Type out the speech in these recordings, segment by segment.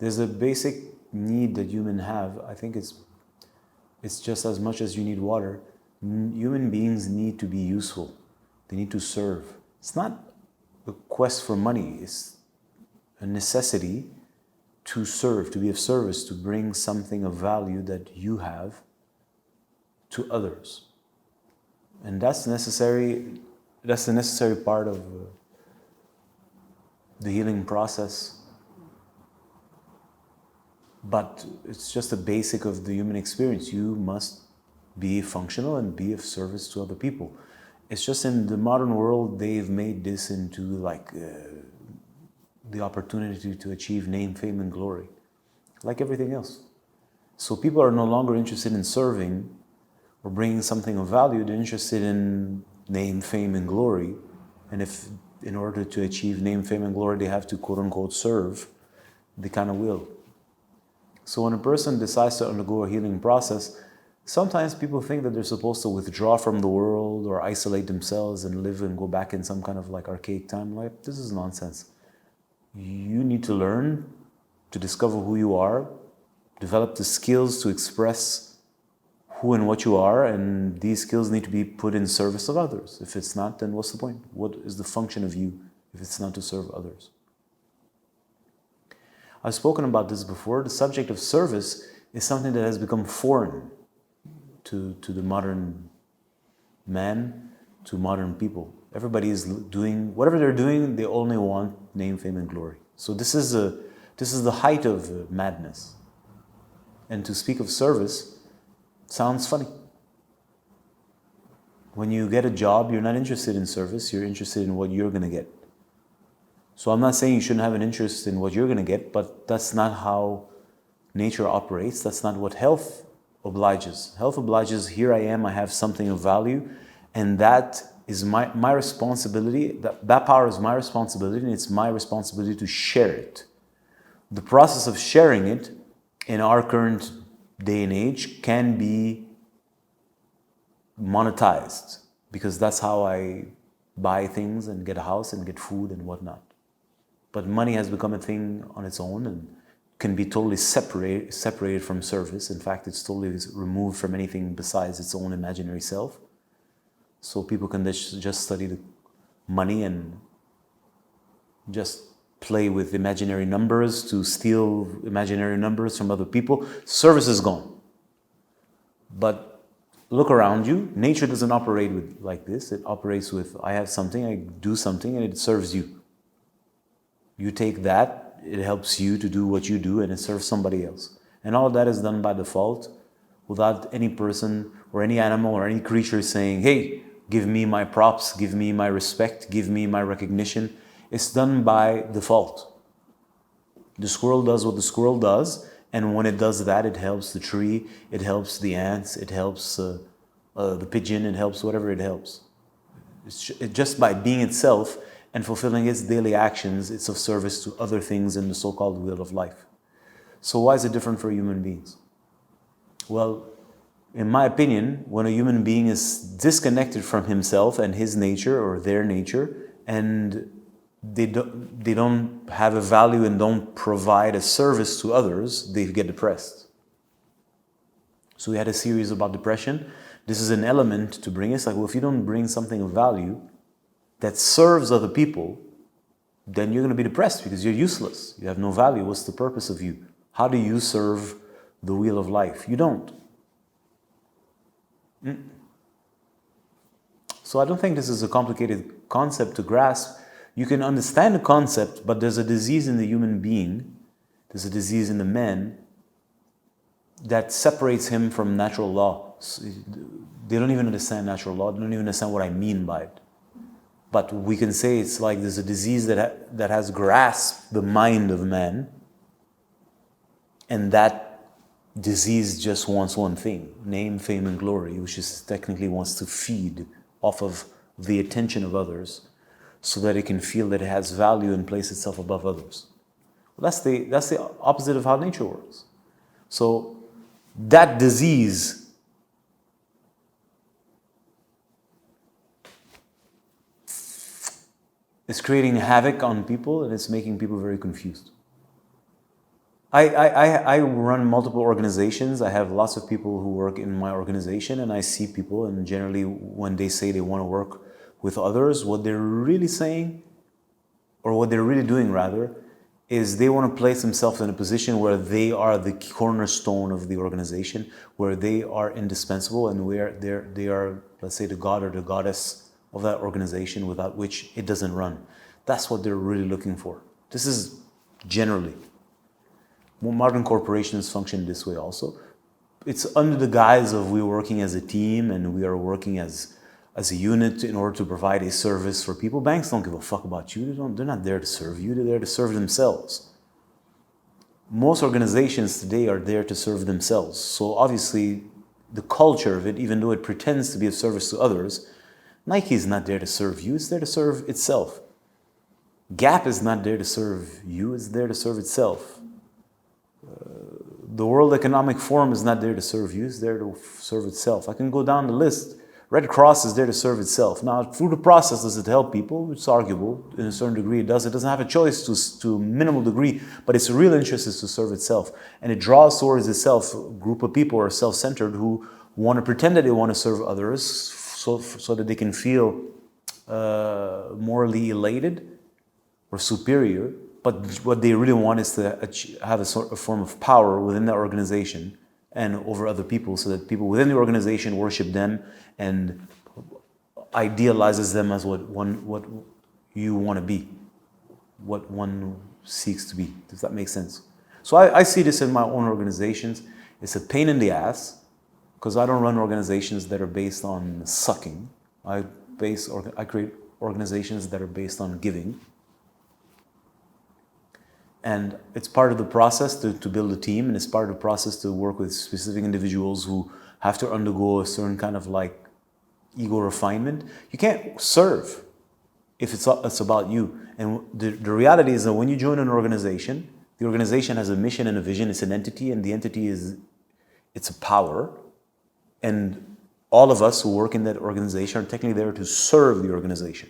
There's a basic need that humans have. I think it's just as much as you need water. Human beings need to be useful. They need to serve. It's not a quest for money. It's a necessity to serve, to be of service, to bring something of value that you have to others. And that's necessary. That's a necessary part of the healing process. But it's just a basic of the human experience. You must be functional and be of service to other people. It's just in the modern world, they've made this into like the opportunity to achieve name, fame, and glory, like everything else. So people are no longer interested in serving or bringing something of value. They're interested in name, fame, and glory. And if in order to achieve name, fame, and glory, they have to quote unquote serve, they kind of will. So when a person decides to undergo a healing process, sometimes people think that they're supposed to withdraw from the world or isolate themselves and live and go back in some kind of like archaic time. Like, this is nonsense. You need to learn to discover who you are, develop the skills to express who and what you are, and these skills need to be put in service of others. If it's not, then what's the point? What is the function of you if it's not to serve others? I've spoken about this before. The subject of service is something that has become foreign to the modern man, to modern people. Everybody is doing, whatever they're doing, they only want name, fame, and glory. So this is the height of madness. And to speak of service sounds funny. When you get a job, you're not interested in service, you're interested in what you're going to get. So I'm not saying you shouldn't have an interest in what you're going to get, but that's not how nature operates. That's not what health obliges. Health obliges, here I am, I have something of value, and that is my responsibility. That power is my responsibility, and it's my responsibility to share it. The process of sharing it in our current day and age can be monetized, because that's how I buy things and get a house and get food and whatnot. But money has become a thing on its own and can be totally separated from service. In fact, it's totally removed from anything besides its own imaginary self. So people can just study the money and just play with imaginary numbers to steal imaginary numbers from other people. Service is gone. But look around you. Nature doesn't operate like this. It operates with, I have something, I do something, and it serves you. You take that, it helps you to do what you do, and it serves somebody else. And all of that is done by default, without any person or any animal or any creature saying, hey, give me my props, give me my respect, give me my recognition. It's done by default. The squirrel does what the squirrel does, and when it does that, it helps the tree, it helps the ants, it helps the pigeon, it helps whatever it helps. It's just by being itself and fulfilling its daily actions, it's of service to other things in the so-called wheel of life. So why is it different for human beings? Well, in my opinion, when a human being is disconnected from himself and his nature or their nature, and they don't have a value and don't provide a service to others, they get depressed. So we had a series about depression. This is an element to bring. It's like, well, if you don't bring something of value that serves other people, then you're going to be depressed because you're useless. You have no value. What's the purpose of you? How do you serve the wheel of life? You don't. So I don't think this is a complicated concept to grasp. You can understand the concept, but there's a disease in the human being, there's a disease in the man that separates him from natural law. They don't even understand natural law. They don't even understand what I mean by it. But we can say it's like there's a disease that has grasped the mind of man, and that disease just wants one thing, name, fame, and glory, which is technically wants to feed off of the attention of others so that it can feel that it has value and place itself above others. Well, that's the opposite of how nature works. So that disease is creating havoc on people, and it's making people very confused. I run multiple organizations. I have lots of people who work in my organization, and I see people, and generally when they say they want to work with others, what they're really saying, or what they're really doing rather, is they want to place themselves in a position where they are the cornerstone of the organization, where they are indispensable, and where they are, let's say, the god or the goddess of that organization, without which it doesn't run. That's what they're really looking for. This is generally. Modern corporations function this way also. It's under the guise of we're working as a team and we are working as a unit in order to provide a service for people. Banks don't give a fuck about you. They're not there to serve you. They're there to serve themselves. Most organizations today are there to serve themselves. So obviously, the culture of it, even though it pretends to be of service to others, Nike is not there to serve you. It's there to serve itself. Gap is not there to serve you. It's there to serve itself. The World Economic Forum is not there to serve you, it's there to serve itself. I can go down the list. Red Cross is there to serve itself. Now, through the process, does it help people? It's arguable. In a certain degree, it does. It doesn't have a choice to a minimal degree, but its real interest is to serve itself. And it draws towards itself a group of people who are self-centered who want to pretend that they want to serve others so that they can feel morally elated or superior. But what they really want is to have a sort of form of power within that organization and over other people, so that people within the organization worship them and idealizes them as what you want to be, what one seeks to be. Does that make sense? So I see this in my own organizations. It's a pain in the ass because I don't run organizations that are based on sucking. I create organizations that are based on giving. And it's part of the process to build a team, and it's part of the process to work with specific individuals who have to undergo a certain kind of like ego refinement. You can't serve if it's about you. And the reality is that when you join an organization, the organization has a mission and a vision. It's an entity, and the entity it's a power. And all of us who work in that organization are technically there to serve the organization.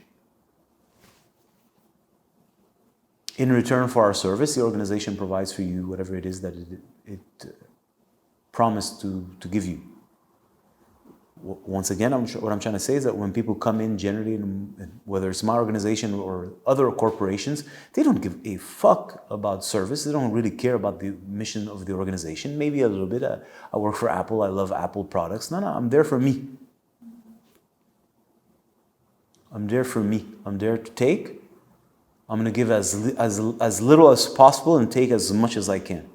In return for our service, the organization provides for you whatever it is that it promised to give you. Once again, what I'm trying to say is that when people come in generally, whether it's my organization or other corporations, they don't give a fuck about service. They don't really care about the mission of the organization. Maybe a little bit. I work for Apple. I love Apple products. No, I'm there for me. I'm there for me. I'm there to take. I'm going to give as little as possible and take as much as I can.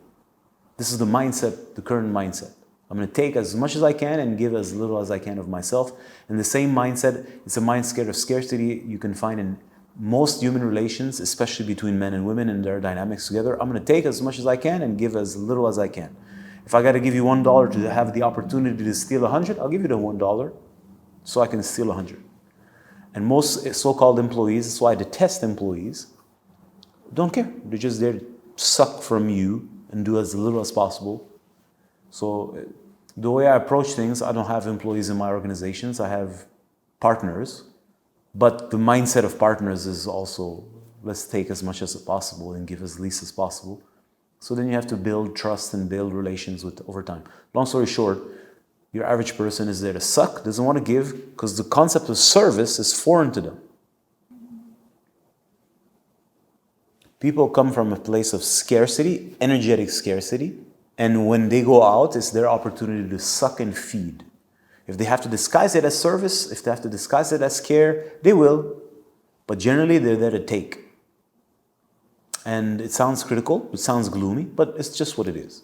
This is the mindset, the current mindset. I'm going to take as much as I can and give as little as I can of myself. And the same mindset, it's a mindset of scarcity you can find in most human relations, especially between men and women and their dynamics together. I'm going to take as much as I can and give as little as I can. If I got to give you $1 to have the opportunity to steal 100, I'll give you the $1 so I can steal 100. And most so-called employees, that's why I detest employees, don't care. They're just there to suck from you and do as little as possible. So the way I approach things, I don't have employees in my organizations. I have partners. But the mindset of partners is also, let's take as much as possible and give as least as possible. So then you have to build trust and build relations over time. Long story short, your average person is there to suck, doesn't want to give, because the concept of service is foreign to them. People come from a place of scarcity, energetic scarcity, and when they go out, it's their opportunity to suck and feed. If they have to disguise it as service, if they have to disguise it as care, they will. But generally, they're there to take. And it sounds critical, it sounds gloomy, but it's just what it is.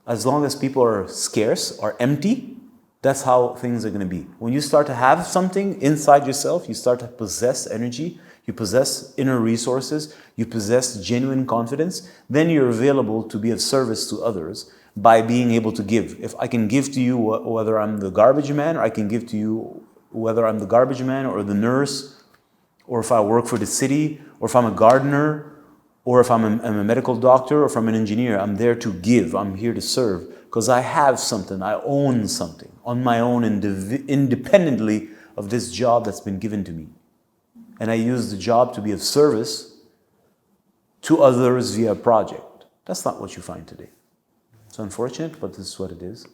As long as people are scarce, are empty, that's how things are going to be. When you start to have something inside yourself, you start to possess energy, you possess inner resources, you possess genuine confidence, then you're available to be of service to others by being able to give. If I can give to you whether I'm the garbage man, or I can give to you whether I'm the garbage man or the nurse, or if I work for the city, or if I'm a gardener, or if I'm a medical doctor, or if I'm an engineer, I'm there to give, I'm here to serve, because I have something, I own something on my own, independently of this job that's been given to me. And I use the job to be of service to others via a project. That's not what you find today. It's unfortunate, but this is what it is.